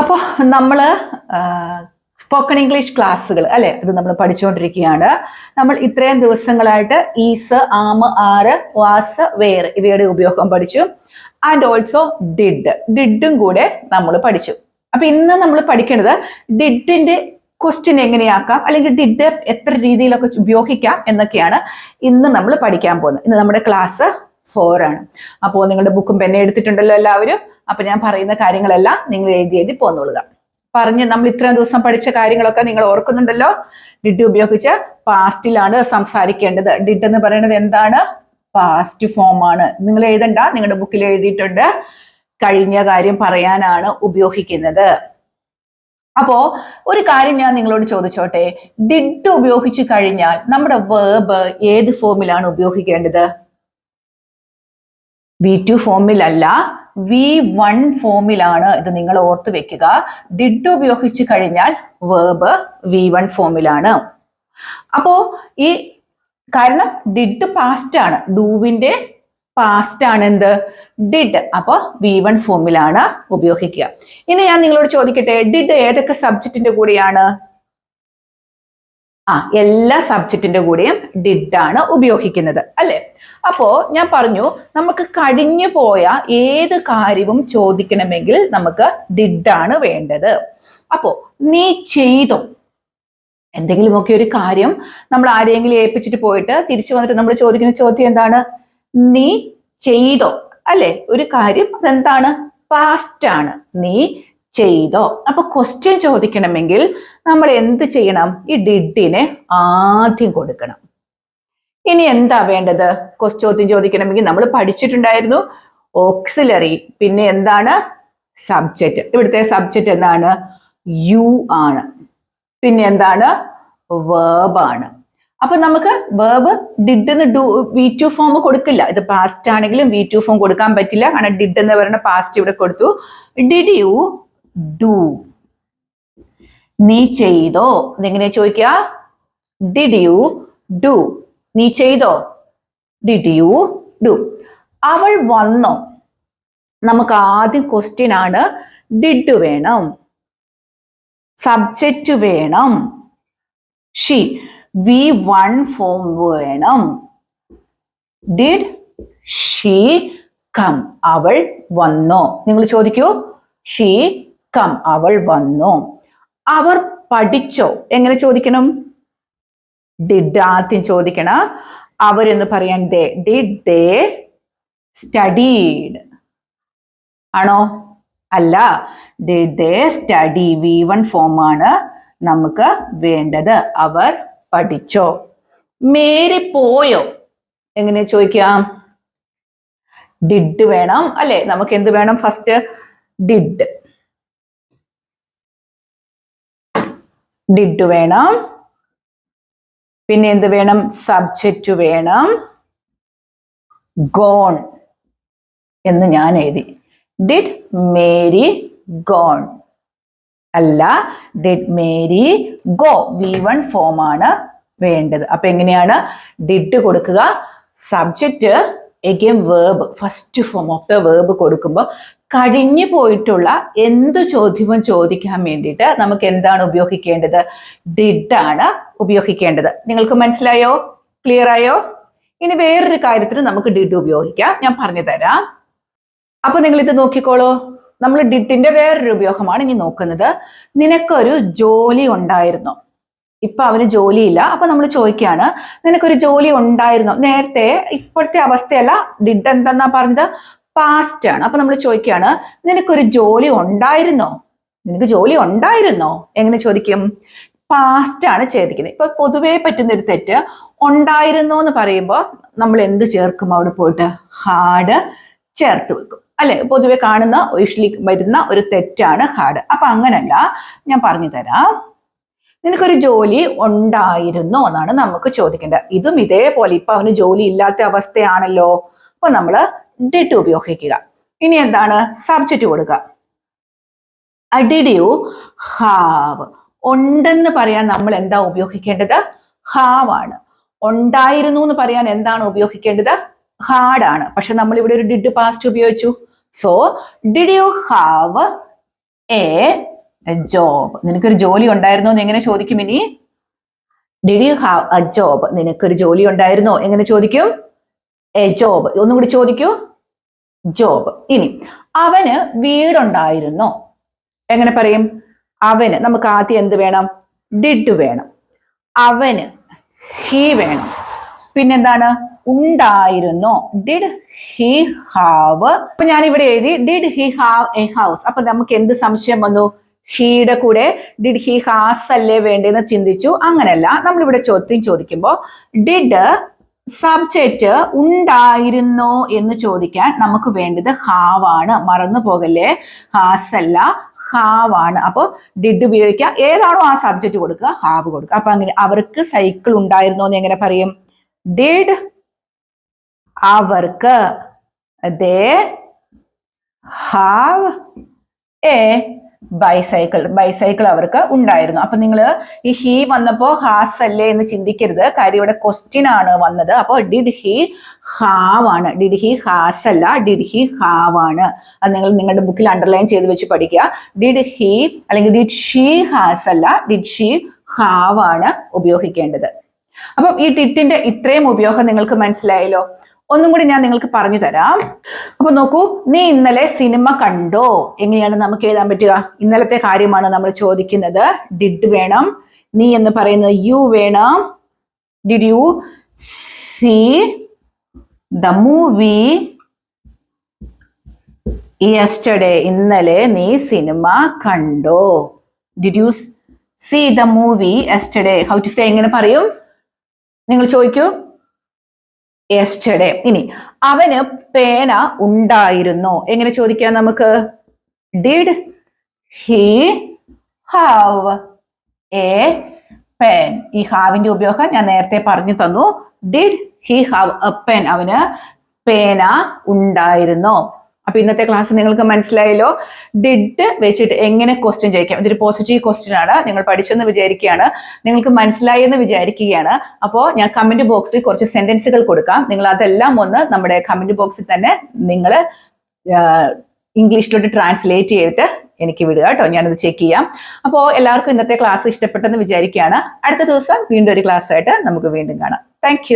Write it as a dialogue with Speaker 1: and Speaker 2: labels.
Speaker 1: അപ്പോൾ നമ്മൾ spoken English ക്ലാസ്സുകൾ അല്ലെ, അത് നമ്മൾ പഠിച്ചുകൊണ്ടിരിക്കുകയാണ്. നമ്മൾ ഇത്രയും ദിവസങ്ങളായിട്ട് ഈസ്, ആമ്, ആറ്, വാസ്, വേർ ഇവയുടെ ഉപയോഗം പഠിച്ചു. ആൻഡ് ഓൾസോ ഡിഡും കൂടെ നമ്മൾ പഠിച്ചു. അപ്പൊ ഇന്ന് നമ്മൾ പഠിക്കുന്നത് ഡിഡിന്റെ ക്വസ്റ്റ്യൻ എങ്ങനെയാക്കാം, അല്ലെങ്കിൽ ഡിഡ് എത്ര രീതിയിലൊക്കെ ഉപയോഗിക്കാം എന്നൊക്കെയാണ് ഇന്ന് നമ്മൾ പഠിക്കാൻ പോകുന്നത്. ഇന്ന് നമ്മുടെ ക്ലാസ് 4 ആണ്. അപ്പോൾ നിങ്ങളുടെ ബുക്കും പെന്നെ എടുത്തിട്ടുണ്ടല്ലോ എല്ലാവരും. അപ്പൊ ഞാൻ പറയുന്ന കാര്യങ്ങളെല്ലാം നിങ്ങൾ എഴുതി പോന്നോളുക. നമ്മൾ ഇത്രയും ദിവസം പഠിച്ച കാര്യങ്ങളൊക്കെ നിങ്ങൾ ഓർക്കുന്നുണ്ടല്ലോ. ഡിഡ് ഉപയോഗിച്ച് പാസ്റ്റിലാണ് സംസാരിക്കേണ്ടത്. ഡിഡ് എന്ന് പറയുന്നത് എന്താണ്? പാസ്റ്റ് ഫോം ആണ്. നിങ്ങൾ എഴുതണ്ട, നിങ്ങളുടെ ബുക്കിൽ എഴുതിയിട്ടുണ്ട്. കഴിഞ്ഞ കാര്യം പറയാനാണ് ഉപയോഗിക്കുന്നത്. അപ്പോ ഒരു കാര്യം ഞാൻ നിങ്ങളോട് ചോദിച്ചോട്ടെ, ഡിഡ് ഉപയോഗിച്ച് കഴിഞ്ഞാൽ നമ്മുടെ വേർബ് ഏത് ഫോമിലാണ് ഉപയോഗിക്കേണ്ടത്? V2 ഫോമിലല്ല, V1 ഫോമിലാണ്. ഇത് നിങ്ങൾ ഓർത്ത് വെക്കുക. ഡിഡ് ഉപയോഗിച്ച് കഴിഞ്ഞാൽ വേർബ് V1 ഫോമിലാണ്. അപ്പോ ഈ കാരണം ഡിഡ് പാസ്റ്റ് ആണ്, ഡൂവിന്റെ പാസ്റ്റ് ആണ് എന്ത്? ഡിഡ്. അപ്പൊ V1 ഫോമിലാണ് ഉപയോഗിക്കുക. ഇനി ഞാൻ നിങ്ങളോട് ചോദിക്കട്ടെ, ഡിഡ് ഏതൊക്കെ സബ്ജക്റ്റിന്റെ കൂടെയാണ്? എല്ലാ സബ്ജക്റ്റിന്റെ കൂടെയും ഡിഡ് ആണ് ഉപയോഗിക്കുന്നത് അല്ലെ. അപ്പോ ഞാൻ പറഞ്ഞു, നമുക്ക് കഴിഞ്ഞു പോയ ഏത് കാര്യവും ചോദിക്കണമെങ്കിൽ നമുക്ക് ഡിഡ് ആണ് വേണ്ടത്. അപ്പോ നീ ചെയ്തോ, എന്തെങ്കിലുമൊക്കെ ഒരു കാര്യം നമ്മൾ ആരെങ്കിലും ഏൽപ്പിച്ചിട്ട് പോയിട്ട് തിരിച്ചു വന്നിട്ട് നമ്മൾ ചോദിക്കുന്ന ചോദ്യം എന്താണ്? നീ ചെയ്തോ അല്ലെ. ഒരു കാര്യം അതെന്താണ്? പാസ്റ്റ് ആണ്. നീ ചെയ്തോ. അപ്പൊ ക്വസ്റ്റ്യൻ ചോദിക്കണമെങ്കിൽ നമ്മൾ എന്ത് ചെയ്യണം? ഈ ഡിഡിനെ ആദ്യം കൊടുക്കണം. ഇനി എന്താ വേണ്ടത്? ചോദ്യം ചോദിക്കണമെങ്കിൽ നമ്മൾ പഠിച്ചിട്ടുണ്ടായിരുന്നു ഓക്സിലറി, പിന്നെ എന്താണ്? സബ്ജക്റ്റ്. ഇവിടുത്തെ സബ്ജക്റ്റ് എന്താണ്? യു ആണ്. പിന്നെ എന്താണ്? വേർബ് ആണ്. അപ്പൊ നമുക്ക് വേർബ് ഡിഡ് V2 ഫോം കൊടുക്കില്ല. ഇത് പാസ്റ്റ് ആണെങ്കിലും V2 ഫോം കൊടുക്കാൻ പറ്റില്ല, കാരണം ഡിഡ് എന്ന് പറയുന്ന പാസ്റ്റ് ഇവിടെ കൊടുത്തു. Did you do? നീ ചെയ്തോ? ഇതെങ്ങനെയാ ചോദിക്കുക? Did you do? നീ ചെയ്തോ? Did you do? അവൾ വന്നോ? നമുക്ക് ആദ്യം ക്വസ്റ്റ്യൻ ആണ്. ഡിഡ് വേണം, സബ്ജക്റ്റ് വേണം, ഷീ V1 ഫോം വേണം. Did she come? അവൾ വന്നോ? നിങ്ങൾ ചോദിക്കൂ. She come? അവൾ വന്നോ? അവർ പഠിച്ചോ? എങ്ങനെ ചോദിക്കണം? ഡിഡ് ആദ്യം ചോദിക്കണം. അവരെന്ന് പറയാൻ ദേ. ഡിഡ് ദേ സ്റ്റഡീഡ് ആണോ? അല്ല, did they study V1 form ആണ് നമുക്ക് വേണ്ടത്. അവർ പഠിച്ചോ? മേരി പോയോ? എങ്ങനെ ചോദിക്കാം? ഡിഡ് വേണം അല്ലെ. നമുക്ക് എന്ത് വേണം? ഫസ്റ്റ് ഡിഡ് വേണം. പിന്നെ എന്ത് വേണം? സബ്ജക്റ്റ് വേണം. ഗോൺ എന്ന് ഞാൻ എഴുതി. Did Mary gone? അല്ല, did Mary go? V1 form ആണ് വേണ്ടത്. അപ്പൊ എങ്ങനെയാണ്? ഡിഡ് കൊടുക്കുക, subject, again verb, first form of the verb കൊടുക്കുമ്പോൾ കഴിഞ്ഞു പോയിട്ടുള്ള എന്ത് ചോദ്യവും ചോദിക്കാൻ വേണ്ടിയിട്ട് നമുക്ക് എന്താണ് ഉപയോഗിക്കേണ്ടത്? ഡിഡ് ആണ് ഉപയോഗിക്കേണ്ടത്. നിങ്ങൾക്ക് മനസ്സിലായോ? ക്ലിയർ ആയോ? ഇനി വേറൊരു കാര്യത്തിന് നമുക്ക് ഡിഡ് ഉപയോഗിക്കാം. ഞാൻ പറഞ്ഞു തരാം. അപ്പൊ നിങ്ങൾ ഇത് നോക്കിക്കോളൂ. നമ്മൾ ഡിഡിന്റെ വേറൊരു ഉപയോഗമാണ് ഇനി നോക്കുന്നത്. നിനക്കൊരു ജോലി ഉണ്ടായിരുന്നോ? ഇപ്പൊ അവന് ജോലിയില്ല. അപ്പൊ നമ്മൾ ചോദിക്കുകയാണ്, നിനക്കൊരു ജോലി ഉണ്ടായിരുന്നോ? നേരത്തെ, ഇപ്പോഴത്തെ അവസ്ഥയല്ല. ഡിഡ് എന്തെന്നാ പറഞ്ഞത്? പാസ്റ്റ് ആണ്. അപ്പൊ നമ്മൾ ചോദിക്കുകയാണ്, നിനക്കൊരു ജോലി ഉണ്ടായിരുന്നോ? നിനക്ക് ജോലി ഉണ്ടായിരുന്നോ? എങ്ങനെ ചോദിക്കും? പാസ്റ്റ് ആണ് ചോദിക്കുന്നത്. ഇപ്പൊ പൊതുവേ പറ്റുന്ന ഒരു തെറ്റ്, ഉണ്ടായിരുന്നോ എന്ന് പറയുമ്പോൾ നമ്മൾ എന്ത് ചേർക്കും? അവിടെ പോയിട്ട് ഹാഡ് ചേർത്ത് വെക്കും അല്ലെ. പൊതുവെ കാണുന്ന, യൂഷ്വലി വരുന്ന ഒരു തെറ്റാണ് ഹാഡ്. അപ്പൊ അങ്ങനല്ല, ഞാൻ പറഞ്ഞു തരാം. നിനക്കൊരു ജോലി ഉണ്ടായിരുന്നോ എന്നാണ് നമുക്ക് ചോദിക്കേണ്ടത്. ഇതും ഇതേപോലെ ഇപ്പൊ അവന് ജോലി ഇല്ലാത്ത അവസ്ഥയാണല്ലോ. അപ്പൊ നമ്മള് ഡിഡ് ഉപയോഗിക്കുക. ഇനി എന്താണ്? സബ്ജക്റ്റ് കൊടുക്കുക. Did you have? ഉണ്ടെന്ന് പറയാൻ നമ്മൾ എന്താ ഉപയോഗിക്കേണ്ടത്? ഹാവ് ആണ്. ഉണ്ടായിരുന്നു എന്ന് പറയാൻ എന്താണ് ഉപയോഗിക്കേണ്ടത്? ഹാഡ് ആണ്. പക്ഷെ നമ്മൾ ഇവിടെ ഒരു ഡിഡ് പാസ്റ്റ് ഉപയോഗിച്ചു. So did you have A job. നിനക്കൊരു ജോലി ഉണ്ടായിരുന്നോ എന്ന് എങ്ങനെ ചോദിക്കും ഇനി? Did you have A job? നിനക്കൊരു ജോലി ഉണ്ടായിരുന്നോ എങ്ങനെ ചോദിക്കും? A job. ഒന്നും കൂടി ചോദിക്കൂ, ജോബ്. ഇനി അവന് വീടുണ്ടായിരുന്നോ എങ്ങനെ പറയും? അവന് നമുക്ക് ആദ്യം എന്ത് വേണം? ഡിഡ് വേണം. അവന് ഹി വേണം. പിന്നെന്താണ്? ഉണ്ടായിരുന്നോ? Did he have? അപ്പൊ ഞാൻ ഇവിടെ എഴുതി did he have A house. അപ്പൊ നമുക്ക് എന്ത് സംശയം വന്നു? ഹീയുടെ കൂടെ ഡിഡ് ഹി ഹാസ് അല്ലേ വേണ്ടതെന്ന് ചിന്തിച്ചു. അങ്ങനല്ല, നമ്മളിവിടെ ചോദ്യം ചോദിക്കുമ്പോൾ ഡിഡ് സബ്ജക്റ്റ് ഉണ്ടായിരുന്നോ എന്ന് ചോദിക്കാൻ നമുക്ക് വേണ്ടത് ഹാവ് ആണ്. മറന്നു പോകല്ലേ, ഹാസ് അല്ല, ഹാവ് ആണ്. അപ്പോൾ ഡിഡ് ഉപയോഗിക്കുക, ഏതാണോ ആ സബ്ജക്റ്റ് കൊടുക്കുക, ഹാവ് കൊടുക്കുക. അപ്പൊ അങ്ങനെ അവർക്ക് സൈക്കിൾ ഉണ്ടായിരുന്നോ എന്ന് എങ്ങനെ പറയും? ഡിഡ് അവർക്ക് they have A bicycle. Bicycle അവർക്ക് ഉണ്ടായിരുന്നു. അപ്പൊ നിങ്ങൾ ഈ ഹി വന്നപ്പോ ഹാസ് അല്ലേ എന്ന് ചിന്തിക്കരുത്. കാര്യം ഇവിടെ ക്വസ്റ്റ്യൻ ആണ് വന്നത്. അപ്പോൾ ഡിഡ് ഹി ഹാവ് ആണ്. ഡിഡ് ഹി ഹാസ് അല്ല, ഡിഡ് ഹി ഹാവ് ആണ്. അത് നിങ്ങൾ നിങ്ങളുടെ ബുക്കിൽ അണ്ടർലൈൻ ചെയ്ത് വെച്ച് പഠിക്കുക. ഡിഡ് ഹി അല്ലെങ്കിൽ ഡിഡ് ഷീ ഹാസ് അല്ല, ഡിഡ് ഷീ ഹാവ് ആണ് ഉപയോഗിക്കേണ്ടത്. അപ്പം ഈ ഡിഡിന്റെ ഇത്രയും ഉപയോഗം നിങ്ങൾക്ക് മനസ്സിലായല്ലോ. ഒന്നും കൂടി ഞാൻ നിങ്ങൾക്ക് പറഞ്ഞു തരാം. അപ്പൊ നോക്കൂ, നീ ഇന്നലെ സിനിമ കണ്ടോ? എങ്ങനെയാണ് നമുക്ക് എഴുതാൻ പറ്റുക? ഇന്നലത്തെ കാര്യമാണ് നമ്മൾ ചോദിക്കുന്നത്. ഡിഡ് വേണം, നീ എന്ന് പറയുന്നത് യു വേണം. Did you see the movie yesterday? ഇന്നലെ നീ സിനിമ കണ്ടോ? Did you see the movie yesterday? How to say? എങ്ങനെ പറയും? നിങ്ങൾ ചോദിക്കൂ, യെസ്റ്റർഡേ. ഇനി അവന് പേന ഉണ്ടായിരുന്നോ എങ്ങനെ ചോദിക്കാം നമുക്ക്? Did he have A pen? ഈ ഹാവിന്റെ ഉപയോഗം ഞാൻ നേരത്തെ പറഞ്ഞു തന്നു. Did he have A pen? അവന് പേന ഉണ്ടായിരുന്നോ? അപ്പൊ ഇന്നത്തെ ക്ലാസ് നിങ്ങൾക്ക് മനസ്സിലായല്ലോ. ഡിഡ് വെച്ചിട്ട് എങ്ങനെ ക്വസ്റ്റ്യൻ ചോദിക്കാം. ഇതൊരു പോസിറ്റീവ് ക്വസ്റ്റ്യൻ ആണ്. നിങ്ങൾ പഠിച്ചെന്ന് വിചാരിക്കുകയാണ്, നിങ്ങൾക്ക് മനസ്സിലായി എന്ന് വിചാരിക്കുകയാണ്. അപ്പോൾ ഞാൻ കമന്റ് ബോക്സിൽ കുറച്ച് സെന്റൻസുകൾ കൊടുക്കാം. നിങ്ങൾ അതെല്ലാം ഒന്ന് നമ്മുടെ കമന്റ് ബോക്സിൽ തന്നെ നിങ്ങൾ ഇംഗ്ലീഷിലോട്ട് ട്രാൻസ്ലേറ്റ് ചെയ്തിട്ട് എനിക്ക് വിടുക കേട്ടോ. ഞാനത് ചെക്ക് ചെയ്യാം. അപ്പോൾ എല്ലാവർക്കും ഇന്നത്തെ ക്ലാസ് ഇഷ്ടപ്പെട്ടെന്ന് വിചാരിക്കുകയാണ്. അടുത്ത ദിവസം വീണ്ടും ഒരു ക്ലാസ് ആയിട്ട് നമുക്ക് വീണ്ടും കാണാം. താങ്ക്